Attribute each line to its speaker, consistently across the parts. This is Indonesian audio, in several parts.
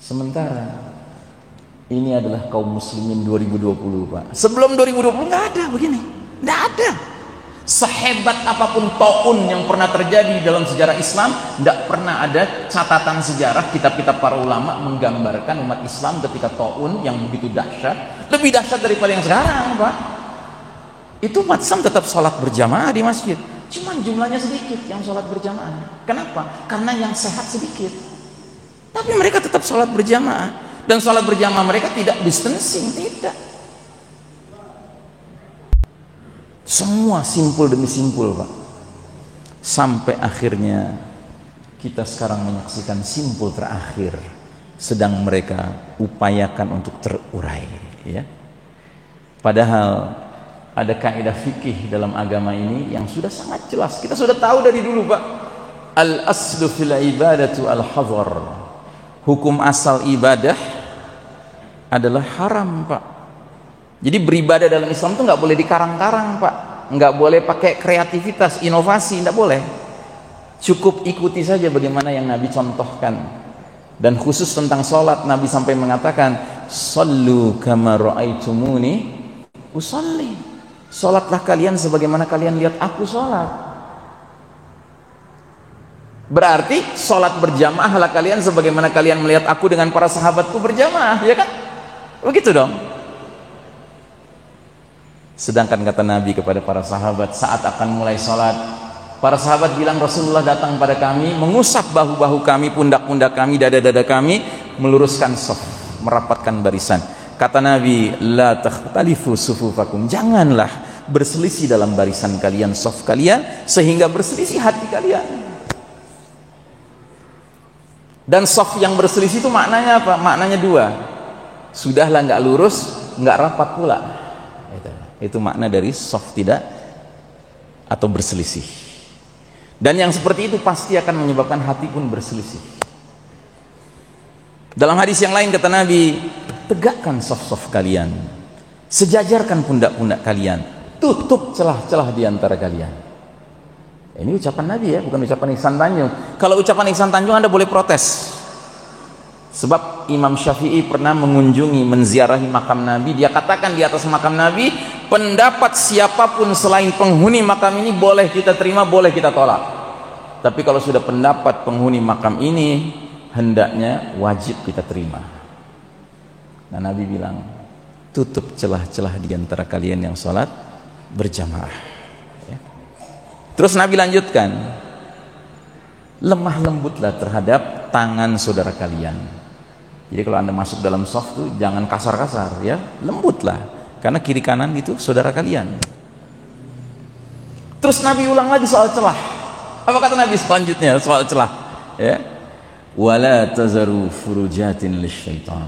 Speaker 1: Sementara ini adalah kaum muslimin 2020, Pak. Sebelum 2020 nggak ada begini, nggak ada. Sehebat apapun taun yang pernah terjadi dalam sejarah Islam, tidak pernah ada catatan sejarah kitab-kitab para ulama menggambarkan umat Islam ketika taun yang begitu dahsyat, lebih dahsyat daripada yang sekarang, Pak. Itu umat Islam tetap sholat berjamaah di masjid, cuman jumlahnya sedikit yang sholat berjamaah. Kenapa? Karena yang sehat sedikit, tapi mereka tetap sholat berjamaah, dan sholat berjamaah mereka tidak distancing, tidak. Semua simpul demi simpul, Pak. Sampai akhirnya kita sekarang menyaksikan simpul terakhir sedang mereka upayakan untuk terurai, ya. Padahal ada kaidah fikih dalam agama ini yang sudah sangat jelas. Kita sudah tahu dari dulu, Pak. Al-aslu fil ibadatu al-hadhar. Hukum asal ibadah adalah haram, Pak. Jadi beribadah dalam Islam itu nggak boleh dikarang-karang, Pak. Nggak boleh pakai kreativitas, inovasi, nggak boleh. Cukup ikuti saja bagaimana yang Nabi contohkan. Dan khusus tentang sholat, Nabi sampai mengatakan, "Sallu kama ra'aitumuni usalli." Sholatlah kalian sebagaimana kalian lihat aku sholat. Berarti sholat berjamaahlah kalian sebagaimana kalian melihat aku dengan para sahabatku berjamaah, ya kan? Begitu dong. Sedangkan kata Nabi kepada para sahabat saat akan mulai sholat, para sahabat bilang, Rasulullah datang pada kami, mengusap bahu-bahu kami, pundak-pundak kami, dada-dada kami, meluruskan shaf, merapatkan barisan. Kata Nabi, la takhtalifu sufufakum, janganlah berselisih dalam barisan kalian, shaf kalian, sehingga berselisih hati kalian. Dan shaf yang berselisih itu maknanya apa? Maknanya dua, sudahlah nggak lurus, nggak rapat pula. Itu makna dari shaf tidak atau berselisih. Dan yang seperti itu pasti akan menyebabkan hati pun berselisih. Dalam hadis yang lain kata Nabi, tegakkan shaf-shaf kalian, sejajarkan pundak-pundak kalian, tutup celah-celah di antara kalian. Ini ucapan Nabi, ya, bukan ucapan Ihsan Tanjung. Kalau ucapan Ihsan Tanjung Anda boleh protes. Sebab Imam Syafi'i pernah mengunjungi, menziarahi makam Nabi. Dia katakan di atas makam Nabi, pendapat siapapun selain penghuni makam ini boleh kita terima, boleh kita tolak. Tapi kalau sudah pendapat penghuni makam ini, hendaknya wajib kita terima. Nah, Nabi bilang, tutup celah-celah di antara kalian yang sholat berjamaah. Ya. Terus Nabi lanjutkan, lemah lembutlah terhadap tangan saudara kalian. Jadi kalau Anda masuk dalam shaf tuh jangan kasar-kasar, ya, lembutlah, karena kiri kanan itu saudara kalian. Terus Nabi ulang lagi soal celah. Apa kata Nabi selanjutnya soal celah? Ya, wala tazaru furujatin lisyaitan.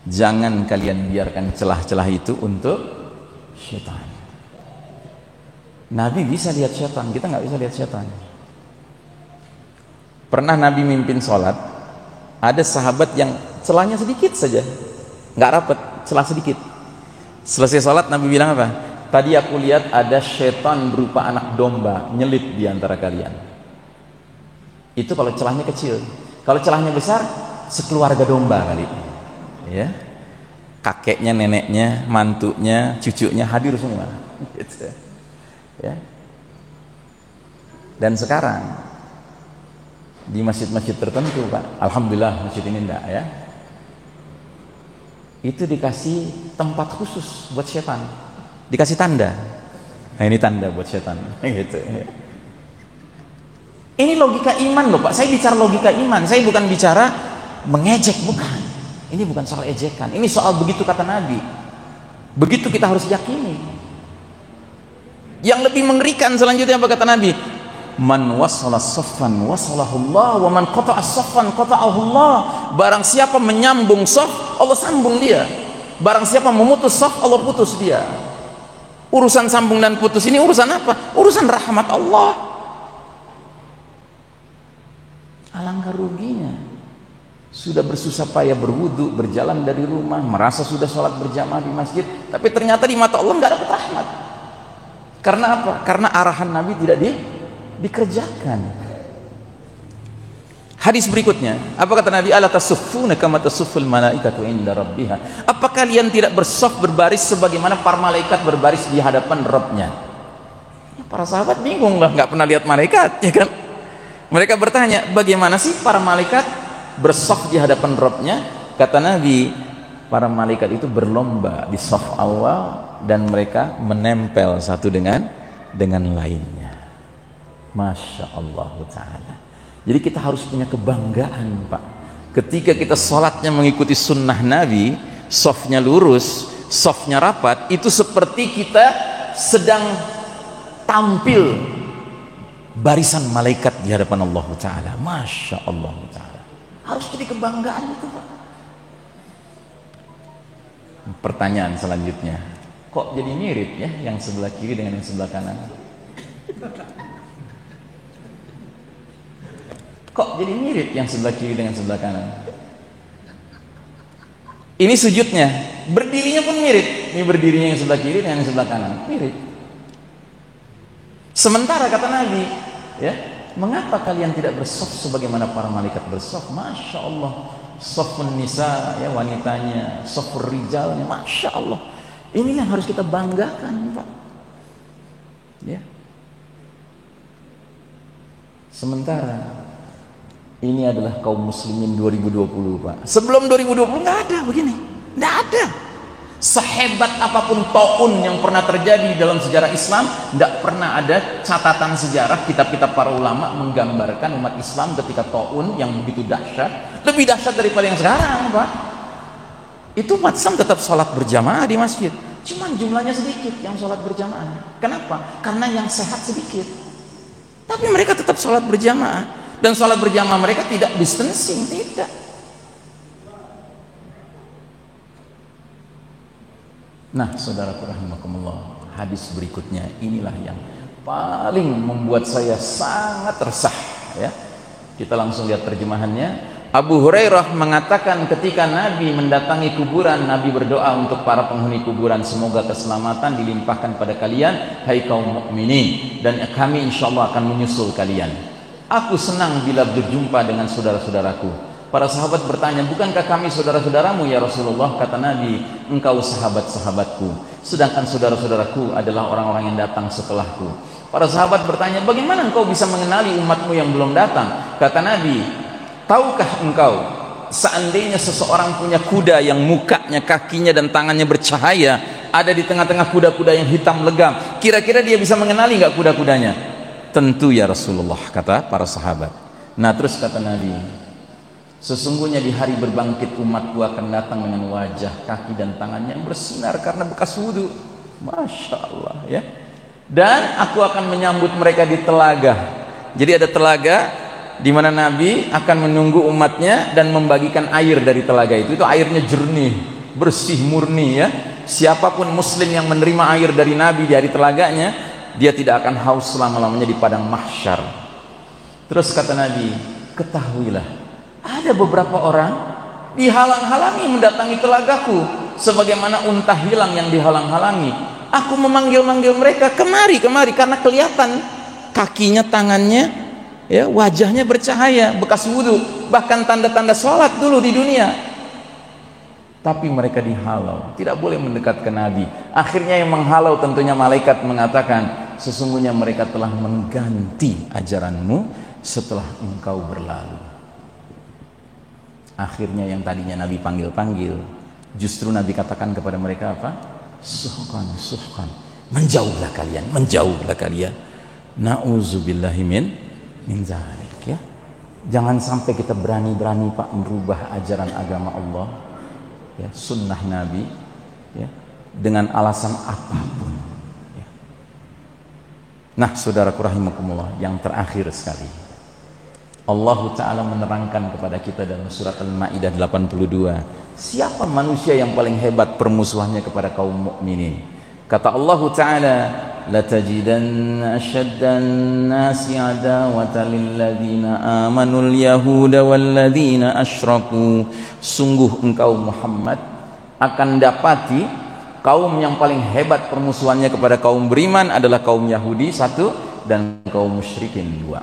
Speaker 1: Jangan kalian biarkan celah-celah itu untuk syaitan. Nabi bisa lihat syaitan, kita nggak bisa lihat syaitan. Pernah Nabi mimpin sholat, ada sahabat yang celahnya sedikit saja, nggak rapat, celah sedikit. Selesai sholat Nabi bilang apa? Tadi aku lihat ada syaitan berupa anak domba nyelip di antara kalian. Itu kalau celahnya kecil. Kalau celahnya besar, sekeluarga domba kali. Ya, kakeknya, neneknya, mantunya, cucunya hadir semua. Gitu. Ya. Dan sekarang di masjid-masjid tertentu, Pak, alhamdulillah masjid ini enggak, ya, itu dikasih tempat khusus buat setan, dikasih tanda. Nah, ini tanda buat setan, gitu. Ini logika iman loh, Pak. Saya bicara logika iman, saya bukan bicara mengejek, bukan. Ini bukan soal ejekan, ini soal begitu kata Nabi, begitu kita harus yakini. Yang lebih mengerikan selanjutnya apa kata Nabi? Man wasala saffan wasalahullah wa man qata'a saffan qata'ahullah. Barang siapa menyambung shaf, Allah sambung dia. Barang siapa memutus shaf, Allah putus dia. Urusan sambung dan putus ini urusan apa? Urusan rahmat Allah. Alangkah ruginya sudah bersusah payah berwudu, berjalan dari rumah, merasa sudah sholat berjamaah di masjid, tapi ternyata di mata Allah nggak dapat rahmat. Karena apa? Karena arahan Nabi tidak dikerjakan. Hadis berikutnya, apa kata Nabi? Ala tasuffuna kama tasufful malaikatu inda rabbiha. Apa kalian tidak bersaf berbaris sebagaimana para malaikat berbaris di hadapan Rabbnya? Para sahabat bingung lah, nggak pernah lihat malaikat, ya kan? Mereka bertanya, bagaimana sih para malaikat bersaf di hadapan Rabbnya? Kata Nabi, para malaikat itu berlomba di saf awal dan mereka menempel satu dengan lainnya. Masya Allah Ta'ala. Jadi kita harus punya kebanggaan, Pak. Ketika kita sholatnya mengikuti sunnah Nabi, safnya lurus, safnya rapat, itu seperti kita sedang tampil barisan malaikat di hadapan Allah Ta'ala. Masya Allah Ta'ala. Harus jadi kebanggaan itu, Pak. Pertanyaan selanjutnya, kok jadi mirip ya yang sebelah kiri dengan yang sebelah kanan? Kok jadi mirip yang sebelah kiri dengan sebelah kanan? Ini sujudnya, berdirinya pun mirip. Ini berdirinya yang sebelah kiri dengan yang sebelah kanan, mirip. Sementara kata Nabi, ya, mengapa kalian tidak bersaf sebagaimana para malaikat bersaf? Masya Allah. Safun nisa, ya, wanitanya, safur rijalnya, Masya Allah. Ini yang harus kita banggakan, Pak. Ya. Sementara ini adalah kaum muslimin 2020, Pak. Sebelum 2020 nggak ada begini, nggak ada. Sehebat apapun taun yang pernah terjadi dalam sejarah Islam, tidak pernah ada catatan sejarah kitab-kitab para ulama menggambarkan umat Islam ketika taun yang begitu dahsyat, lebih dahsyat daripada yang sekarang, Pak. Itu umat Islam tetap sholat berjamaah di masjid, cuman jumlahnya sedikit yang sholat berjamaah. Kenapa? Karena yang sehat sedikit. Tapi mereka tetap sholat berjamaah, dan sholat berjamaah mereka tidak distancing, tidak. Nah, saudaraku rahimakumullah, hadis berikutnya inilah yang paling membuat saya sangat resah, ya. Kita langsung lihat terjemahannya. Abu Hurairah mengatakan ketika Nabi mendatangi kuburan, Nabi berdoa untuk para penghuni kuburan, semoga keselamatan dilimpahkan pada kalian, hai kaum mukminin, dan kami insyaallah akan menyusul kalian. Aku senang bila berjumpa dengan saudara-saudaraku. Para sahabat bertanya, bukankah kami saudara-saudaramu ya Rasulullah? Kata Nabi, engkau sahabat-sahabatku, sedangkan saudara-saudaraku adalah orang-orang yang datang setelahku. Para sahabat bertanya, bagaimana engkau bisa mengenali umatmu yang belum datang? Kata Nabi, tahukah engkau seandainya seseorang punya kuda yang mukanya, kakinya dan tangannya bercahaya, ada di tengah-tengah kuda-kuda yang hitam legam, kira-kira dia bisa mengenali nggak kuda-kudanya? Tentu ya Rasulullah, kata para sahabat. Nah, terus kata Nabi, sesungguhnya di hari berbangkit umatku akan datang dengan wajah, kaki dan tangannya yang bersinar karena bekas wudhu. Masya Allah, ya. Dan aku akan menyambut mereka di telaga. Jadi ada telaga di mana Nabi akan menunggu umatnya dan membagikan air dari telaga itu. Itu airnya jernih, bersih, murni, ya. Siapapun muslim yang menerima air dari Nabi di hari telaganya, dia tidak akan haus selama-lamanya di padang mahsyar. Terus kata Nabi, ketahuilah, ada beberapa orang dihalang-halangi mendatangi telagaku, sebagaimana unta hilang yang dihalang-halangi. Aku memanggil-manggil mereka, kemari, kemari, karena kelihatan kakinya, tangannya, ya, wajahnya bercahaya, bekas wudhu, bahkan tanda-tanda sholat dulu di dunia. Tapi mereka dihalau, tidak boleh mendekat ke Nabi. Akhirnya yang menghalau tentunya malaikat mengatakan, sesungguhnya mereka telah mengganti ajaranmu setelah engkau berlalu. Akhirnya yang tadinya Nabi panggil-panggil, justru Nabi katakan kepada mereka apa? Suhkan, suhkan, menjauhlah kalian, menjauhlah kalian. Na'udzubillahi min zalik, ya. Jangan sampai kita berani-berani, Pak, merubah ajaran agama Allah, ya, sunnah Nabi, ya, dengan alasan apapun, ya. Nah, saudaraku rahimakumullah, yang terakhir sekali, Allah Ta'ala menerangkan kepada kita dalam surat Al-Ma'idah 82, siapa manusia yang paling hebat permusuhannya kepada kaum mukminin. Kata Allah Ta'ala, latajidanna ashaddan nasi adawatan lilladzina amanul yahuda walladzina asyraku. Sungguh engkau Muhammad akan dapati kaum yang paling hebat permusuhannya kepada kaum beriman adalah kaum Yahudi, satu, dan kaum musyrikin, dua.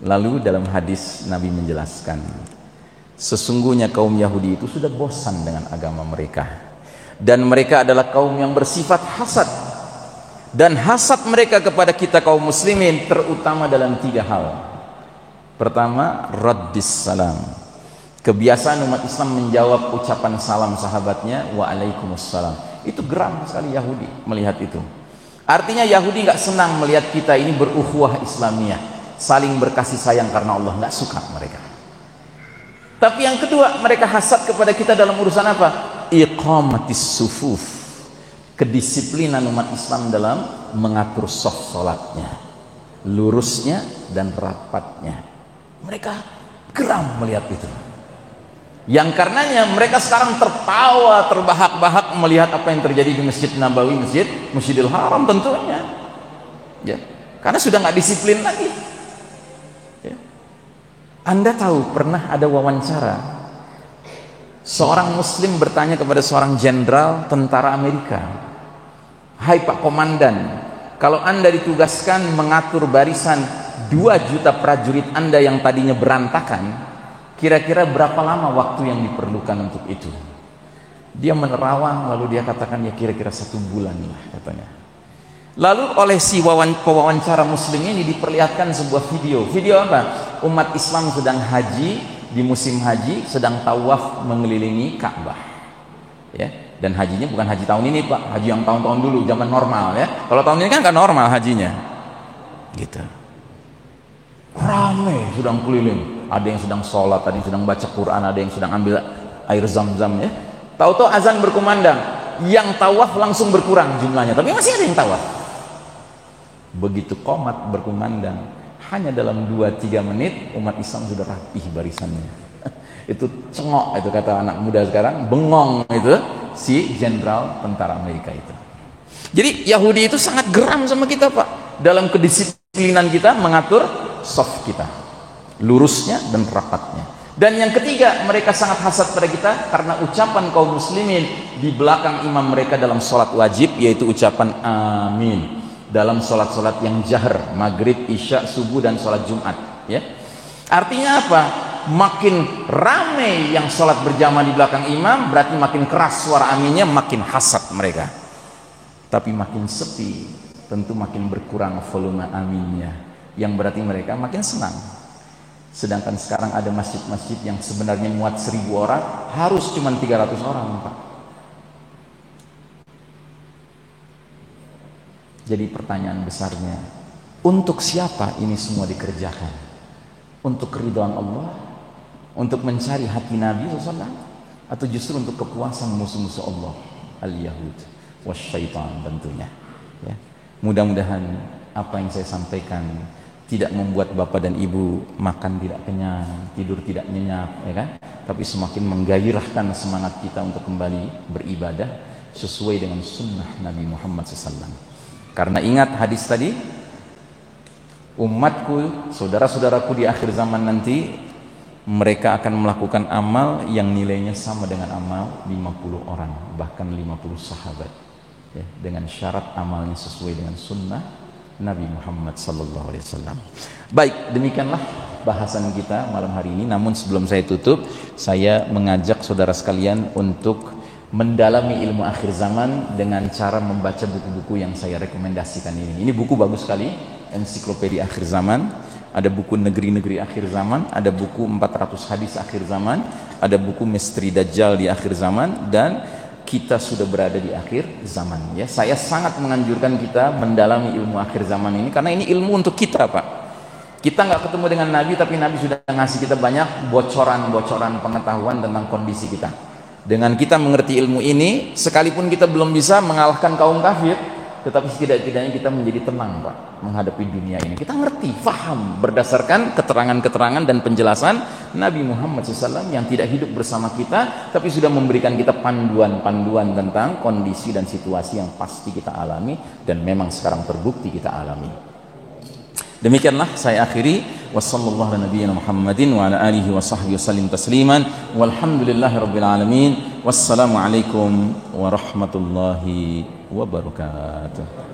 Speaker 1: Lalu dalam hadis Nabi menjelaskan, sesungguhnya kaum Yahudi itu sudah bosan dengan agama mereka, dan mereka adalah kaum yang bersifat hasad, dan hasad mereka kepada kita kaum muslimin terutama dalam 3 hal. Pertama, raddis salam, kebiasaan umat Islam menjawab ucapan salam sahabatnya, waalaikumsalam. Itu geram sekali Yahudi melihat itu. Artinya Yahudi nggak senang melihat kita ini berukhuwah Islamiyah, saling berkasih sayang karena Allah, nggak suka mereka. Tapi yang kedua, mereka hasad kepada kita dalam urusan apa? Iqamatis sufuf, kedisiplinan umat Islam dalam mengatur saf salatnya, lurusnya dan rapatnya. Mereka geram melihat itu. Yang karenanya mereka sekarang tertawa terbahak-bahak melihat apa yang terjadi di Masjid Nabawi, Masjidil Haram tentunya. Ya, karena sudah nggak disiplin lagi. Ya. Anda tahu pernah ada wawancara seorang muslim bertanya kepada seorang jenderal tentara Amerika, "Hai Pak Komandan, kalau Anda ditugaskan mengatur barisan 2 juta prajurit Anda yang tadinya berantakan, kira-kira berapa lama waktu yang diperlukan untuk itu?" Dia menerawang lalu dia katakan, ya kira-kira 1 bulan lah katanya. Lalu oleh si pewawancara muslim ini diperlihatkan sebuah video. Video apa? Umat Islam sedang haji, di musim haji sedang tawaf mengelilingi Ka'bah. Ya, dan hajinya bukan haji tahun ini Pak, haji yang tahun-tahun dulu zaman normal ya. Kalau tahun ini kan nggak normal hajinya. Gitu. Ramai sedang keliling, ada yang sedang sholat, ada yang sedang baca Quran, ada yang sedang ambil air zam-zam ya. Tahu-tahu azan berkumandang, yang tawaf langsung berkurang jumlahnya, tapi masih ada yang tawaf. Begitu qomat berkumandang, hanya dalam 2-3 menit umat Islam sudah rapih barisannya. Itu cengok, itu kata anak muda sekarang, bengong itu si jenderal tentara Amerika itu. Jadi Yahudi itu sangat geram sama kita Pak, dalam kedisiplinan kita mengatur saf kita, lurusnya dan rapatnya. Dan yang ketiga, mereka sangat hasad pada kita karena ucapan kaum muslimin di belakang imam mereka dalam sholat wajib, yaitu ucapan amin dalam sholat-sholat yang jahar, maghrib, isya, subuh dan sholat Jumat ya. Artinya apa? Makin ramai yang sholat berjamaah di belakang imam, berarti makin keras suara aminnya, makin hasad mereka. Tapi makin sepi, tentu makin berkurang volume aminnya, yang berarti mereka makin senang. Sedangkan sekarang ada masjid-masjid yang sebenarnya muat 1000 orang, harus cuma 300 orang Pak. Jadi pertanyaan besarnya, untuk siapa ini semua dikerjakan? Untuk keridhaan Allah? Untuk mencari hati Nabi SAW? Atau justru untuk kepuasan musuh-musuh Allah, al-Yahud wasyaitan tentunya ya. Mudah-mudahan apa yang saya sampaikan tidak membuat bapak dan ibu makan tidak kenyang, tidur tidak nyenyak ya kan? Tapi semakin menggairahkan semangat kita untuk kembali beribadah sesuai dengan sunnah Nabi Muhammad SAW. Karena ingat hadis tadi, umatku, saudara-saudaraku di akhir zaman nanti, mereka akan melakukan amal yang nilainya sama dengan amal 50 orang, bahkan 50 sahabat ya, dengan syarat amalnya sesuai dengan sunnah Nabi Muhammad SAW. Baik, demikianlah bahasan kita malam hari ini. Namun sebelum saya tutup, saya mengajak saudara sekalian untuk mendalami ilmu akhir zaman dengan cara membaca buku-buku yang saya rekomendasikan ini. Ini buku bagus sekali, ensiklopedia akhir zaman. Ada buku negeri-negeri akhir zaman, ada buku 400 hadis akhir zaman, ada buku misteri Dajjal di akhir zaman, dan kita sudah berada di akhir zaman ya. Saya sangat menganjurkan kita mendalami ilmu akhir zaman ini, karena ini ilmu untuk kita Pak. Kita nggak ketemu dengan Nabi, tapi Nabi sudah ngasih kita banyak bocoran-bocoran pengetahuan tentang kondisi kita. Dengan kita mengerti ilmu ini, sekalipun kita belum bisa mengalahkan kaum kafir, tetapi setidak-tidaknya kita menjadi tenang Pak menghadapi dunia ini. Kita ngerti, faham berdasarkan keterangan-keterangan dan penjelasan Nabi Muhammad SAW yang tidak hidup bersama kita, tapi sudah memberikan kita panduan-panduan tentang kondisi dan situasi yang pasti kita alami dan memang sekarang terbukti kita alami. Demikianlah saya akhiri. Wassallallahu ala nabiyyina Muhammadin wa ala alihi wa sahbihi wasallim tasliman. Walhamdulillahirabbil alamin. Wassalamualaikum warahmatullahi wabarakatuh.